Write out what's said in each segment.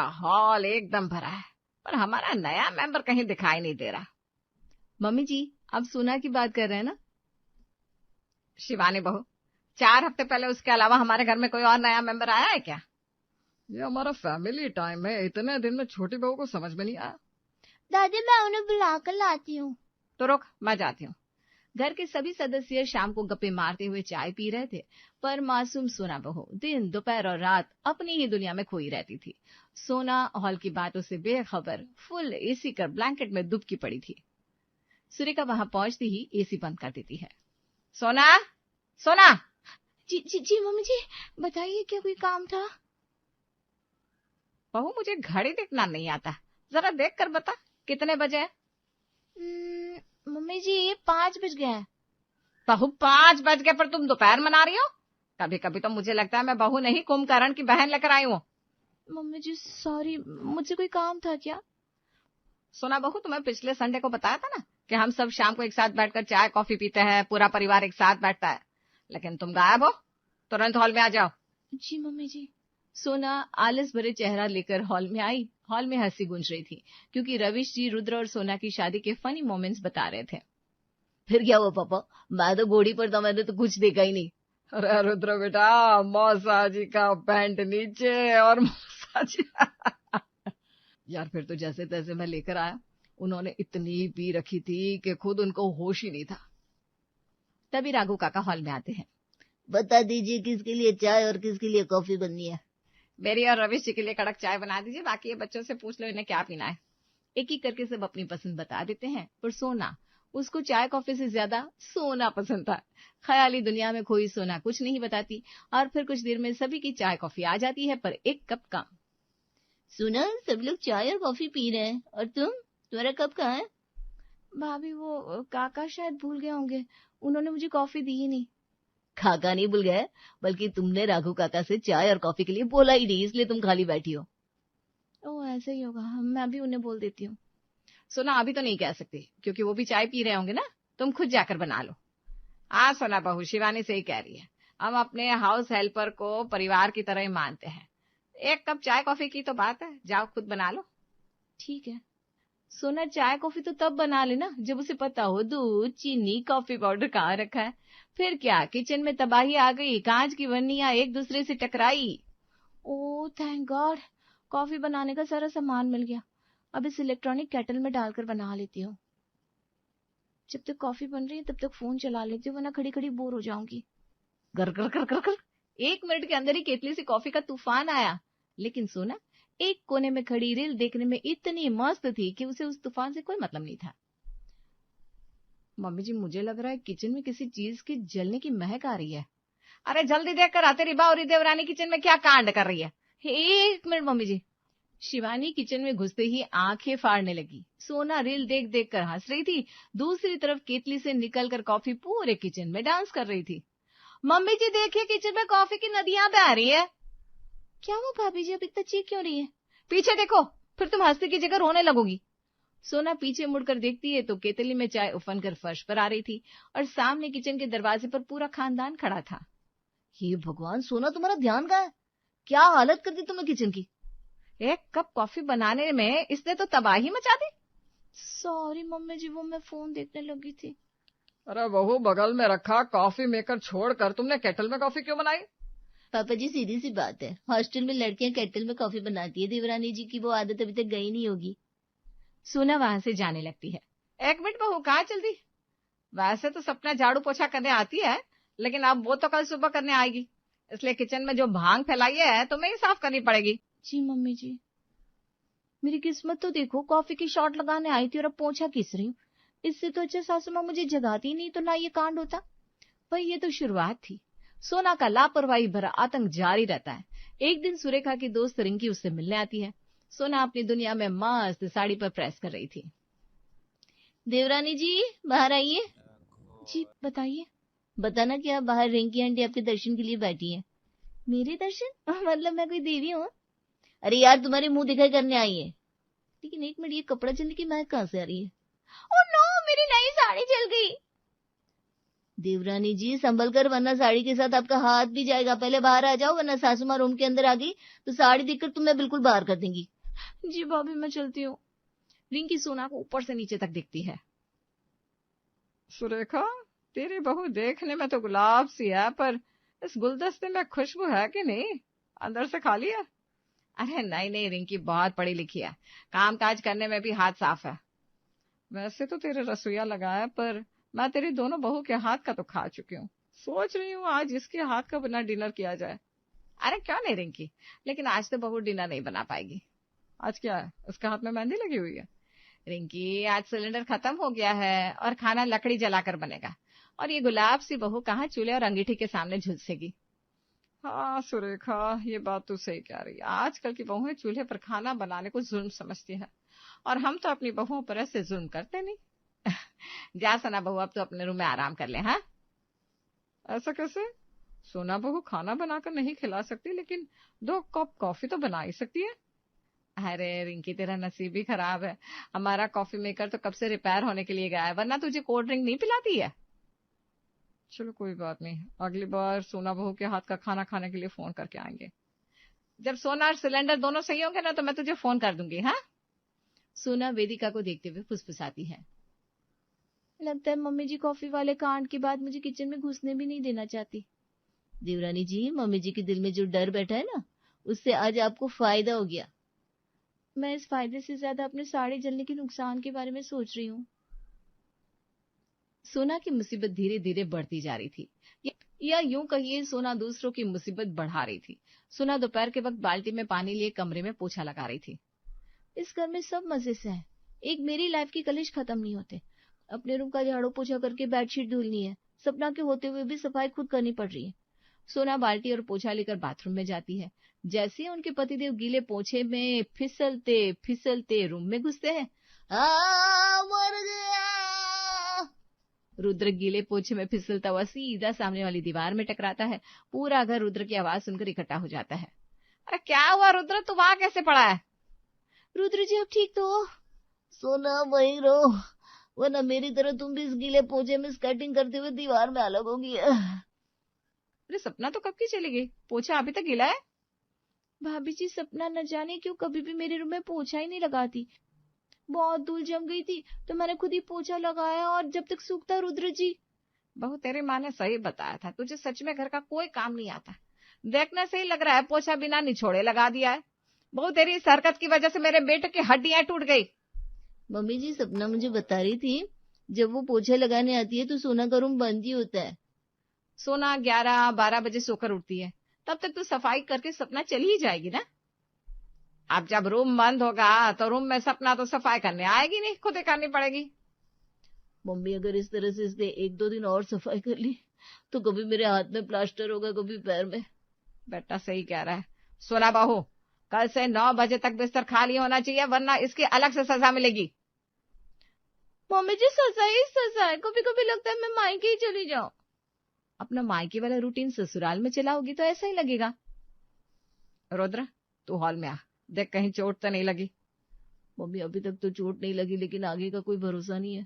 Hall एकदम भरा है, पर हमारा नया मेंबर कहीं दिखाई नहीं दे रहा। मम्मी जी, आप सोना की बात कर रहे हैं ना? शिवानी बहू, 4 हफ्ते पहले उसके अलावा हमारे घर में कोई और नया मेंबर आया है क्या? ये हमारा फैमिली टाइम है, इतने दिन में छोटी बहू को समझ में नहीं आया। दादी मैं उन्हें बुलाकर लाती हूँ। तो रुक, मैं जाती हूँ। घर के सभी सदस्य शाम को गप्पे मारते हुए चाय पी रहे थे, पर मासूम सोना बहू दिन दोपहर और रात अपनी ही दुनिया में खोई रहती थी। सोना हॉल की बातों से बेखबर फुल एसी कर ब्लैंकेट में दुबकी पड़ी थी। सुरेखा वहां पहुंचती ही एसी बंद कर देती है। सोना, सोना। जी जी जी मम्मी जी, बताइए क्या कोई काम था? बहू मुझे घड़ी देखना नहीं आता, जरा देख कर बता कितने बजे हैं? मम्मी जी ये 5 बज गए हैं। बहू 5 बज गए पर तुम दोपहर मना रही हो? कभी कभी तो मुझे लगता है मैं बहू नहीं कुंभकर्ण की बहन लेकर आई हूँ। मम्मी जी सॉरी, मुझे कोई काम था क्या? सोना बहू, तुम्हें पिछले संडे को बताया था ना कि हम सब शाम को एक साथ बैठकर चाय कॉफी पीते हैं, पूरा परिवार एक साथ बैठता है, लेकिन तुम गायब हो। तुरंत हॉल में आ जाओ। जी मम्मी जी। सोना आलस भरे चेहरा लेकर हॉल में आई। हॉल में हंसी गूंज रही थी क्योंकि रविश जी रुद्र और सोना की शादी के फनी मोमेंट्स बता रहे थे। फिर क्या हुआ पापा? मैं तो घोड़ी पर था, मैंने तो कुछ देखा ही नहीं। अरे रुद्र बेटा, मौसा जी का पैंट नीचे और मौसा जी यार फिर तो जैसे तैसे मैं लेकर आया। उन्होंने इतनी पी रखी थी कि खुद उनको होश ही नहीं था। तभी राघु काका हॉल में आते हैं। बता दीजिए किसके लिए चाय और किसके लिए कॉफी बननी है? मेरी और रविश जी के लिए कड़क चाय बना दीजिए, बाकी ये बच्चों से पूछ लो इन्हें क्या पीना है। एक एक करके सब अपनी पसंद बता देते हैं, पर सोना, उसको चाय कॉफी से ज्यादा सोना पसंद था। ख्याली दुनिया में खोई सोना कुछ नहीं बताती और फिर कुछ देर में सभी की चाय कॉफी आ जाती है, पर एक कप कम। सुना, सब लोग चाय और कॉफी पी रहे हैं और तुम्हारा कप कहाँ है? भाभी वो काका शायद भूल गए होंगे, उन्होंने मुझे कॉफी दी ही नहीं। काका नहीं भूल गए, बल्कि तुमने राघु काका से चाय और कॉफी के लिए बोला ही नहीं, इसलिए तुम खाली बैठी हो। ओह ऐसा ही होगा, मैं भी उन्हें बोल देती हूँ। सोना अभी तो नहीं कह सकती क्योंकि वो भी चाय पी रहे होंगे ना, तुम खुद जाकर बना लो। हाँ सोना बहू, शिवानी सही कह रही है, हम अपने हाउस हेल्पर को परिवार की तरह ही मानते हैं। 1 कप चाय कॉफी की तो बात है, जाओ खुद बना लो। ठीक है। सोना चाय कॉफी तो तब बना लेना जब उसे पता हो दूध चीनी कॉफी पाउडर कहाँ रखा है। फिर क्या किचन में तबाही आ गई, कांच की बर्नियां एक दूसरे से टकराई। ओह थैंक गॉड, कॉफी बनाने का सारा सामान मिल गया। अब इस इलेक्ट्रॉनिक केटल में डालकर बना लेती हूँ। जब तक कॉफी बन रही है तब तक फोन चला लेती हूँ, वरना खड़ी खड़ी बोर हो जाऊंगी। कर कर कर कर कर 1 मिनट के अंदर ही केतली से कॉफी का तूफान आया। लेकिन सोना एक कोने में खड़ी रील देखने में इतनी मस्त थी कि उसे उस तूफान से कोई मतलब नहीं था। मम्मी जी, मुझे लग रहा है किचन में किसी चीज की जलने की महक आ रही है। अरे जल्दी देख कर आते, रिबा और देवरानी किचन में क्या कांड कर रही है? 1 मिनट मम्मी जी। शिवानी किचन में घुसते ही आंखें फाड़ने लगी। सोना रील देख देख कर हंस रही थी, दूसरी तरफ केतली से निकलकर कॉफी पूरे किचन में डांस कर रही थी। मम्मी जी देखिए, किचन में कॉफी की नदियां बह रही है। क्या वो भाभी जी अब इतना चीख क्यों रही है? पीछे देखो, फिर तुम हंसने की जगह रोने लगोगी। सोना पीछे मुड़कर देखती है तो केतली में चाय उफन कर फर्श पर आ रही थी और सामने किचन के दरवाजे पर पूरा खानदान खड़ा था। हे भगवान, सोना तुम्हारा ध्यान कहाँ है? क्या हालत कर दी तुमने किचन की? 1 कप कॉफी बनाने में इसने तो तबाही मचा दी। सॉरी मम्मी जी, वो मैं फोन देखने लगी थी। अरे बहू, बगल में रखा कॉफी मेकर छोड़कर तुमने केटल में कॉफी क्यों बनाई? पापा जी सीधी सी बात है, हॉस्टल में लड़कियां केटल में कॉफी बनाती है, देवरानी जी की वो आदत अभी तक गई नहीं होगी। सोना वहां से जाने लगती है। 1 मिनट बहू, कहाँ चल दी? वैसे तो सपना झाड़ू पोछा करने आती है, लेकिन अब वो तो कल सुबह करने आएगी, इसलिए किचन में जो भांग फैलाई है तुम्हें ही साफ करनी पड़ेगी। जी मम्मी जी। मेरी किस्मत तो देखो, कॉफी की शॉट लगाने आई थी और अब पोंछा किस रही हूँ। इससे तो अच्छा सासू माँ मुझे जगाती ही नहीं तो ना ये कांड होता। पर ये तो शुरुआत थी। सोना का लापरवाही भरा आतंक जारी रहता है। एक दिन सुरेखा की दोस्त रिंकी उससे मिलने आती है। सोना अपनी दुनिया में मस्त साड़ी पर प्रेस कर रही थी। देवरानी जी बाहर आइए। जी बताइए। बताना क्या, बाहर रिंकी आंटी आपके दर्शन के लिए बैठी है। मेरे दर्शन? मतलब मैं कोई देवी हूँ? अरे यार, तुम्हारे मुंह दिखाई करने आई है। लेकिन 1 मिनट, ये कपड़ा जलने की महक कहाँ से आ रही है? ओह नो, मेरी नई साड़ी जल गई। देवरानी जी संभल कर, वरना साड़ी के साथ आपका हाथ भी जाएगा। पहले बाहर आ जाओ, वरना सासू माँ रूम के अंदर आ गई तो साड़ी देखकर तुम्हें बिल्कुल बाहर कर देंगी। जी भाभी, मैं चलती हूँ। रिंकी सोना को ऊपर से नीचे तक देखती है। सुरेखा, तेरी बहू देखने में तो गुलाब सी है, पर इस गुलदस्ते में खुशबू है कि नहीं? अंदर से खाली है? अरे नहीं नहीं, रिंकी बहुत पढ़ी लिखी है, काम काज करने में भी हाथ साफ है। वैसे तो तेरे रसोईया लगा है, पर मैं तेरी दोनों बहू के हाथ का तो खा चुकी हूँ। सोच रही हूँ आज इसके हाथ का बना डिनर किया जाए। अरे क्यों नहीं रिंकी, लेकिन आज तो बहू डिनर नहीं बना पाएगी। आज क्या है? उसके हाथ में मेहंदी लगी हुई है? रिंकी, आज सिलेंडर खत्म हो गया है और खाना लकड़ी जलाकर बनेगा, और ये गुलाब सी बहू कहाँ चूल्हे और अंगीठी के सामने झुलसेगी। हाँ सुरेखा, ये बात तो सही कह रही है। आजकल की बहुएं चूल्हे पर खाना बनाने को जुल्म समझती है, और हम तो अपनी बहुओं पर ऐसे जुल्म करते नहीं। जा सना बहू, अब तो अपने रूम में आराम कर ले। हाँ, ऐसा कैसे? सोना बहू खाना बनाकर नहीं खिला सकती, लेकिन 2 कप कॉफी तो बना ही सकती है। अरे रिंकी, तेरा नसीब ही खराब है। हमारा कॉफी मेकर तो कब से रिपेयर होने के लिए गया है, वरना तुझे कोल्ड ड्रिंक नहीं पिलाती है। चलो कोई बात नहीं, अगली बार सोना बहू के हाथ का खाना खाने के लिए फोन करके आएंगे। जब सोना और सिलेंडर दोनों सही होंगे ना, तो मैं तुझे फोन कर दूंगी। हाँ, सोना वेदिका को देखते हुए फुसफुसाती है। लगता है मम्मी जी कॉफी वाले कांड के बाद मुझे किचन में घुसने भी नहीं देना चाहती। देवरानी जी, मम्मी जी के दिल में जो डर बैठा है ना, उससे आज आपको फायदा हो गया। मैं इस फायदे से ज्यादा अपने साड़ी जलने के नुकसान के बारे में सोच रही हूँ। सोना की मुसीबत धीरे धीरे बढ़ती जा रही थी, या यूं कहिए सोना दूसरों की मुसीबत बढ़ा रही थी। सोना दोपहर के वक्त बाल्टी में पानी लिए कमरे में पोछा लगा रही थी। इस घर में सब मजे से है, एक मेरी लाइफ की कलेश खत्म नहीं होते। अपने रूम का झाड़ू पोछा करके बेडशीट धुलनी है, सपना के होते हुए भी सफाई खुद करनी पड़ रही है। सोना बाल्टी और पोछा लेकर बाथरूम में जाती है। जैसे ही उनके पतिदेव गीले पोछे में फिसलते फिसलते रूम में घुसते हैं, मर गया। रुद्र गीले पोछे में फिसलता हुआ सीधा सामने वाली दीवार में टकराता है। पूरा घर रुद्र की आवाज सुनकर इकट्ठा हो जाता है। अरे क्या हुआ रुद्र, तू वहां कैसे पड़ा है? रुद्र जी, अब ठीक तो हो? सोना वहीं रहो, वरना मेरी तरह तुम भी इस गीले पोछे में स्केटिंग करते हुए दीवार में अलग होगी। अरे सपना तो कब की चली गई, पोछा अभी तक गीला है। भाभी जी, सपना न जाने क्यों कभी भी मेरे रूम में पोछा ही नहीं लगाती। बहुत धूल जम गई थी तो मैंने खुद ही पोछा लगाया, और जब तक सूखता। रुद्र जी, बहू तेरी माँ ने सही बताया था, तुझे सच में घर का कोई काम नहीं आता। देखने से ही लग रहा है पोछा बिना निछोड़े लगा दिया है। बहू तेरी इस हरकत की वजह से मेरे बेटे की हड्डियां टूट गई। मम्मी जी, सपना मुझे बता रही थी जब वो पोछा लगाने आती है तो सोना का रूम बंद ही होता है। सोना 11-12 बजे सोकर उठती है, तब तक तू सफाई करके सपना चली ही जाएगी ना। अब जब रूम बंद होगा तो रूम में सपना तो सफाई करने आएगी नहीं, खुद ही करनी पड़ेगी। मम्मी, अगर इस तरह से इसने 1-2 दिन और सफाई कर ली तो कभी मेरे हाथ में प्लास्टर होगा, कभी पैर में। बेटा सही कह रहा है। सोना बहू, कल से 9 बजे तक बिस्तर खाली होना चाहिए, वरना इसकी अलग से सजा मिलेगी। मम्मी जी, सजा ही सजा है। कभी कभी लगता है मैं मायके ही चली जाऊं। अपना मायके वाला रूटीन ससुराल में चलाओगी तो ऐसा ही लगेगा। रुद्र, तू हॉल में आ, देख कहीं चोट तो नहीं लगी। मम्मी, अभी तक तो चोट नहीं लगी, लेकिन आगे का कोई भरोसा नहीं है।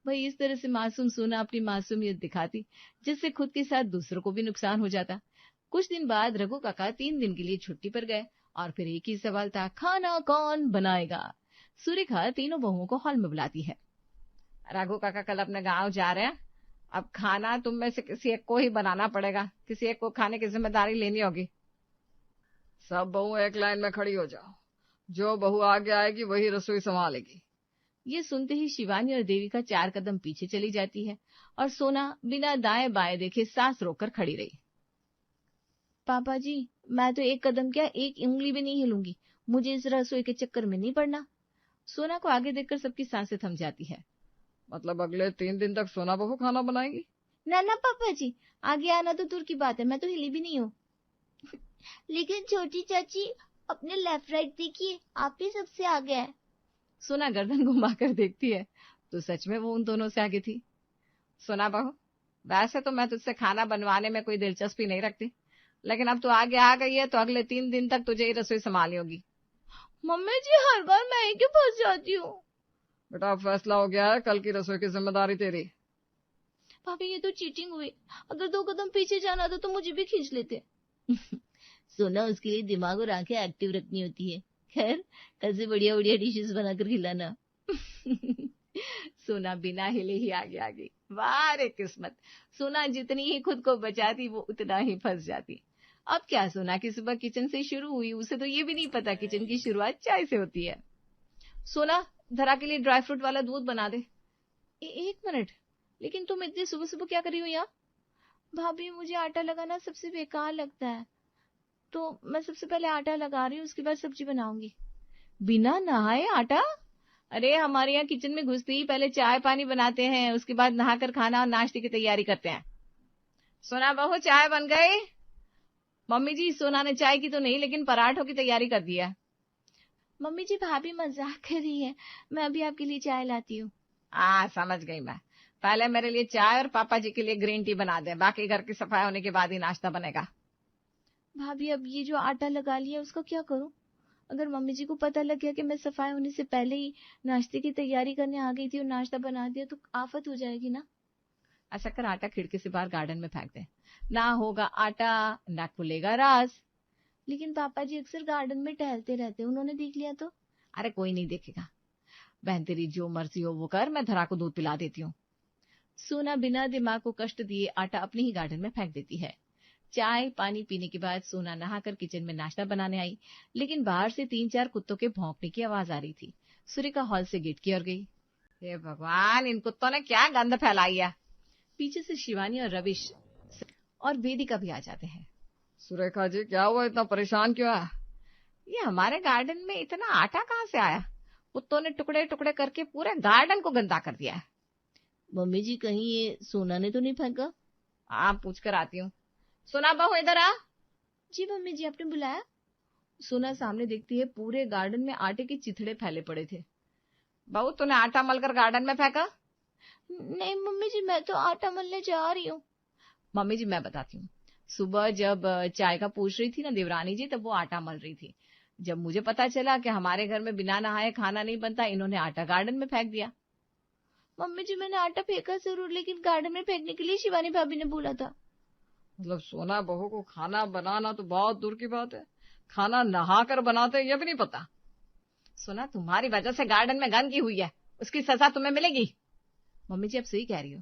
भाई इस तरह से मासूम सोना अपनी मासूमियत दिखाती, जिससे खुद के साथ दूसरों को भी नुकसान हो जाता। कुछ दिन बाद रघु काका 3 दिन के लिए छुट्टी पर गए, और फिर एक ही सवाल था, खाना कौन बनाएगा। सुरेखा तीनों बहुओं को हॉल में बुलाती है। रघु काका कल अपने गांव जा रहे हैं, अब खाना तुम में से किसी एक को ही बनाना पड़ेगा, किसी एक को खाने की जिम्मेदारी लेनी होगी। सब बहू एक लाइन में खड़ी हो जाओ, जो बहू आगे आएगी वही रसोई संभालेगी। ये सुनते ही शिवानी और देविका 4 कदम पीछे चली जाती है, और सोना बिना दाएं बाएं देखे सांस रोककर खड़ी रही। पापा जी, मैं तो 1 कदम क्या 1 उंगली भी नहीं हिलूंगी। मुझे इस रसोई के चक्कर में नहीं पड़ना। सोना को आगे देखकर सबकी सांसें थम जाती है। मतलब अगले 3 दिन तक सोना बहू खाना बनाएगी? ना ना पापा जी, आगे आना तो दूर की बात है, मैं तो हिली भी नहीं हूँ। लेकिन छोटी चाची, अपने लेफ्ट राइट देखिए, आप ही सबसे आगे है। सोना गर्दन घुमाकर देखती है तो सच में वो उन दोनों से आगे थी। सोना बहू, वैसे तो मैं तुझसे खाना बनवाने में कोई दिलचस्पी नहीं रखती, लेकिन अब तू आगे आ गई है तो अगले 3 दिन तक तुझे ही रसोई संभालनी होगी। मम्मी जी, हर बार मैं ही क्यों फंस जाती हूँ? बेटा अब फैसला हो गया है, कल की रसोई की जिम्मेदारी तेरी। भाभी ये तो चीटिंग हुई, अगर 2 कदम पीछे जाना था तो मुझे भी खींच लेते। सोना, उसके लिए दिमाग और आंखें एक्टिव रखनी होती है। खैर, कल से बढ़िया बढ़िया डिशेस बनाकर खिलाना। सोना बिना हिले ही आगे आ गई। वाह रे किस्मत, सोना जितनी ही खुद को बचाती वो उतना ही फंस जाती। अब क्या, सोना की सुबह किचन से शुरू हुई, उसे तो ये भी नहीं पता किचन की शुरुआत चाय से होती है। सोना, धरा के लिए ड्राई फ्रूट वाला दूध बना दे। 1 मिनट, लेकिन तुम इतनी सुबह सुबह क्या करी हो यहाँ? भाभी मुझे आटा लगाना सबसे बेकार लगता है, तो मैं सबसे पहले आटा लगा रही हूँ, उसके बाद सब्जी बनाऊंगी। बिना नहाए आटा? अरे हमारे यहाँ किचन में घुसते ही पहले चाय पानी बनाते हैं, उसके बाद नहाकर खाना और नाश्ते की तैयारी करते हैं। सोना बहू, चाय बन गई? मम्मी जी, सोना ने चाय की तो नहीं लेकिन पराठों की तैयारी कर दी है। मम्मी जी, भाभी मजाक कर रही है, मैं अभी आपके लिए चाय लाती हूँ। समझ गई मैं। पहले मेरे लिए चाय और पापा जी के लिए ग्रीन टी बना दे, बाकी घर की सफाई होने के बाद ही नाश्ता बनेगा। भाभी अब ये जो आटा लगा लिया उसका क्या करूं? अगर मम्मी जी को पता लग गया कि मैं सफाई होने से पहले ही नाश्ते की तैयारी करने आ गई थी और नाश्ता बना दिया तो आफत हो जाएगी ना। ऐसा कर, आटा खिड़की से बाहर गार्डन में फेंक दे, ना होगा आटा ना खुलेगा राज। लेकिन पापा जी अक्सर गार्डन में टहलते रहते हैं, उन्होंने देख लिया तो? अरे कोई नहीं देखेगा बहन, तेरी जो मर्जी हो वो कर, मैं धरा को दूध पिला देती हूँ। सोना बिना दिमाग को कष्ट दिए आटा अपने ही गार्डन में फेंक देती है। चाय पानी पीने के बाद सोना नहाकर किचन में नाश्ता बनाने आई, लेकिन बाहर से 3-4 कुत्तों के भौंकने की आवाज आ रही थी। सुरेखा हॉल से गेट की ओर गई। हे भगवान, इन कुत्तों ने क्या गंध फैलाई है। पीछे से शिवानी और रविश और वेदिका भी आ जाते हैं। सुरेखा जी, क्या हुआ, इतना परेशान क्यों है? ये हमारे गार्डन में इतना आटा कहाँ से आया? कुत्तों ने टुकड़े टुकड़े करके पूरे गार्डन को गंदा कर दिया है। मम्मी जी, कहीं ये सोना ने तो नहीं फेंका? पूछ कर आती हूँ। सोना बहू, इधर आ। जी मम्मी जी, आपने बुलाया? सोना सामने देखती है, पूरे गार्डन में आटे के चिथड़े फैले पड़े थे। बहू, तूने आटा मलकर गार्डन में फेंका? नहीं मम्मी जी, मैं तो आटा मलने जा रही हूँ। मम्मी जी, मैं बताती हूँ। सुबह जब चाय का पूछ रही थी ना देवरानी जी, तब वो आटा मल रही थी। जब मुझे पता चला कि हमारे घर में बिना नहाए खाना नहीं बनता, इन्होंने आटा गार्डन में फेंक दिया। मम्मी जी, मैंने आटा फेंका जरूर, लेकिन गार्डन में फेंकने के लिए शिवानी भाभी ने बोला था। मतलब सोना बहू को खाना बनाना तो बहुत दूर की बात है, खाना नहा कर बनाते ये भी नहीं पता। सोना, तुम्हारी वजह से गार्डन में गंदगी हुई है, उसकी सजा तुम्हें मिलेगी। मम्मी जी, अब सही कह रही हो।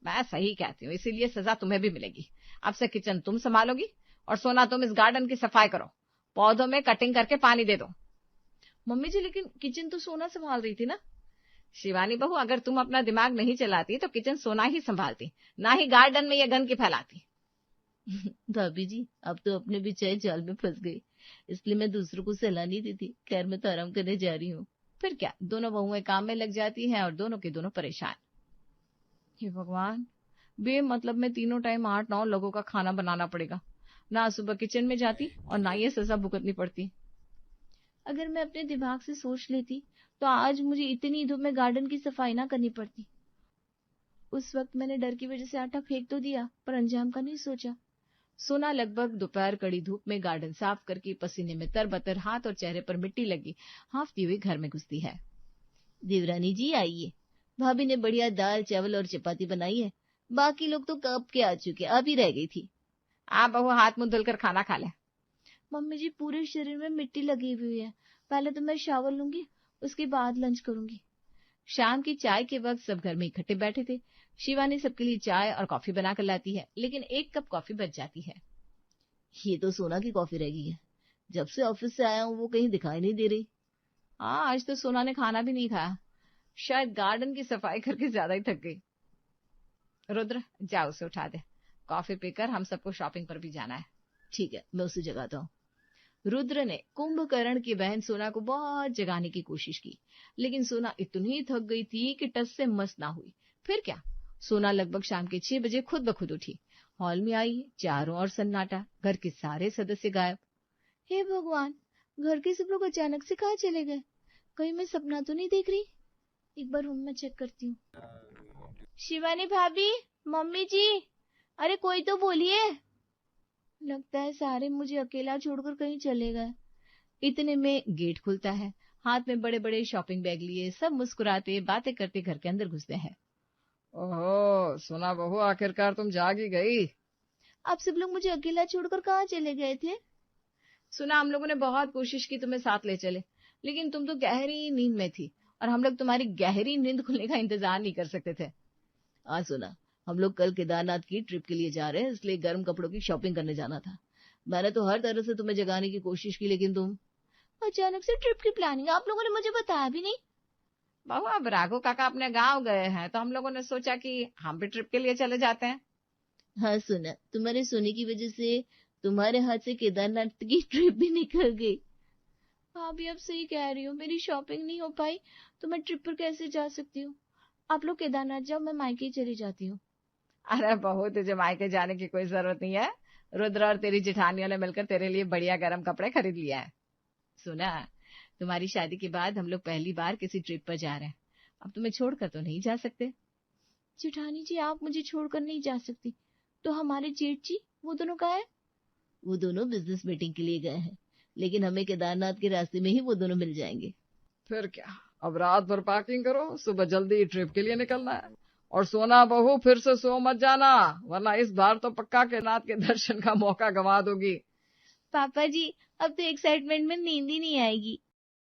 मैं सही कहती हूँ, इसीलिए सजा तुम्हें भी मिलेगी। अब से किचन तुम संभालोगी और सोना तुम इस गार्डन की सफाई करो, पौधों में कटिंग करके पानी दे दो। मम्मी जी, लेकिन किचन तो सोना संभाल रही थी ना। शिवानी बहू, अगर तुम अपना दिमाग नहीं चलाती तो किचन सोना ही संभालती, ना ही गार्डन में ये गंदगी फैलाती। भाभी जी, अब तो अपने भी चाय जाल में फंस गई, इसलिए मैं दूसरों को सलाह नहीं देती। खैर, मैं तो आराम करने जा रही हूँ। फिर क्या, दोनों बहुएं काम में लग जाती हैं और दोनों के दोनों परेशान। हे भगवान, बेमतलब में तीनों टाइम 8-9 लोगों का खाना बनाना पड़ेगा। ना सुबह किचन में जाती और ना ये सजा भुगतनी पड़ती। अगर मैं अपने दिमाग से सोच लेती तो आज मुझे इतनी धूप में गार्डन की सफाई ना करनी पड़ती। उस वक्त मैंने डर की वजह से आटा फेंक तो दिया, पर अंजाम का नहीं सोचा। सोना लगभग दोपहर कड़ी धूप में गार्डन साफ करके पसीने में तरबतर, हाथ और चेहरे पर मिट्टी लगी, हांफती हुई घर में घुसती है। देवरानी जी, आइए, भाभी ने बढ़िया दाल चावल और चपाती बनाई है। बाकी लोग तो कब के आ चुके, अब ही रह गई थी। आप बहू हाथ मुंह धुलकर खाना खा ले। मम्मी जी, पूरे शरीर में मिट्टी लगी हुई है, पहले तो मैं शावर लूंगी, उसके बाद लंच करूंगी। शाम की चाय के वक्त सब घर में इकट्ठे बैठे थे। शिवानी सबके लिए चाय और कॉफी बनाकर लाती है, लेकिन 1 कप कॉफी बच जाती है। ये तो सोना की कॉफी रह गई है, जब से ऑफिस से आया हूँ वो कहीं दिखाई नहीं दे रही। आज तो सोना ने खाना भी नहीं खाया, शायद गार्डन की सफाई करके ज्यादा ही थक गई। रुद्र, जाओ उसे उठा दे, कॉफी पीकर हम सबको शॉपिंग पर भी जाना है। ठीक है, मैं उसे जगाता हूँ। रुद्र ने कुंभकर्ण की बहन सोना को बहुत जगाने की कोशिश की, लेकिन सोना इतनी थक गई थी कि टस से मस ना हुई। फिर क्या, सोना लगभग शाम के 6 बजे खुद ब खुद उठी, हॉल में आई, चारों ओर सन्नाटा, घर के सारे सदस्य गायब। हे भगवान, घर के सब लोग अचानक से कहाँ चले गए? कहीं मैं सपना तो नहीं देख रही? एक बार रूम में चेक करती हूँ। शिवानी भाभी, मम्मी जी, अरे कोई तो बोलिए। लगता है सारे मुझे अकेला छोड़कर कहीं चले गए। इतने में गेट खुलता है, हाथ में बड़े बड़े शॉपिंग बैग लिए सब मुस्कुराते बातें करते घर के अंदर घुसते हैं। ओहो सोना बहू, आखिरकार तुम जाग ही गई। आप सब लोग मुझे अकेला छोड़कर कहाँ चले गए थे? सुना, हम लोगों ने बहुत कोशिश की तुम्हें साथ ले चले, लेकिन तुम तो गहरी नींद में थी और हम लोग तुम्हारी गहरी नींद खुलने का इंतजार नहीं कर सकते थे। हाँ सुना, हम लोग कल केदारनाथ की ट्रिप के लिए जा रहे हैं, इसलिए गर्म कपड़ों की शॉपिंग करने जाना था। मैंने तो हर तरह से तुम्हें जगाने की कोशिश की, लेकिन तुम। अचानक से ट्रिप की प्लानिंग, आप लोगों ने मुझे बताया भी नहीं। बहू, अब राघव काका अपने गांव गए हैं तो हम लोगों ने सोचा कि हम भी ट्रिप के लिए चले जाते हैं। हाँ सुना, तुम्हारे सोने की वजह से तुम्हारे हाथ से केदारनाथ की ट्रिप भी निकल गई। भाभी अब सही कह रही हो, मेरी शॉपिंग नहीं हो पाई तो मैं ट्रिप पर कैसे जा सकती हूँ। आप लोग केदारनाथ जाओ, मैं मायके ही चली जाती हूँ। अरे बहू, तुझे मायके जाने की कोई जरूरत नहीं है। रुद्र और तेरी जेठानियों ने मिलकर तेरे लिए बढ़िया गर्म कपड़े खरीद लिया है। सुना, तुम्हारी शादी के बाद हम लोग पहली बार किसी ट्रिप पर जा रहे हैं, अब तुम्हें छोड़कर तो नहीं जा सकते। जेठानी जी, आप मुझे छोड़कर नहीं जा सकती, तो हमारे जेठ जी, वो दोनों कहाँ है? वो दोनों बिजनेस मीटिंग के लिए गए हैं, लेकिन हमें केदारनाथ के रास्ते में ही वो दोनों मिल जाएंगे। फिर क्या, अब रात भर पैकिंग करो, सुबह जल्दी ट्रिप के लिए निकलना है। और सोना बहू, फिर से सो मत जाना, वरना इस बार तो पक्का केदारनाथ के दर्शन का मौका गंवा दोगी। पापा जी, अब तो एक्साइटमेंट में नींद ही नहीं आएगी।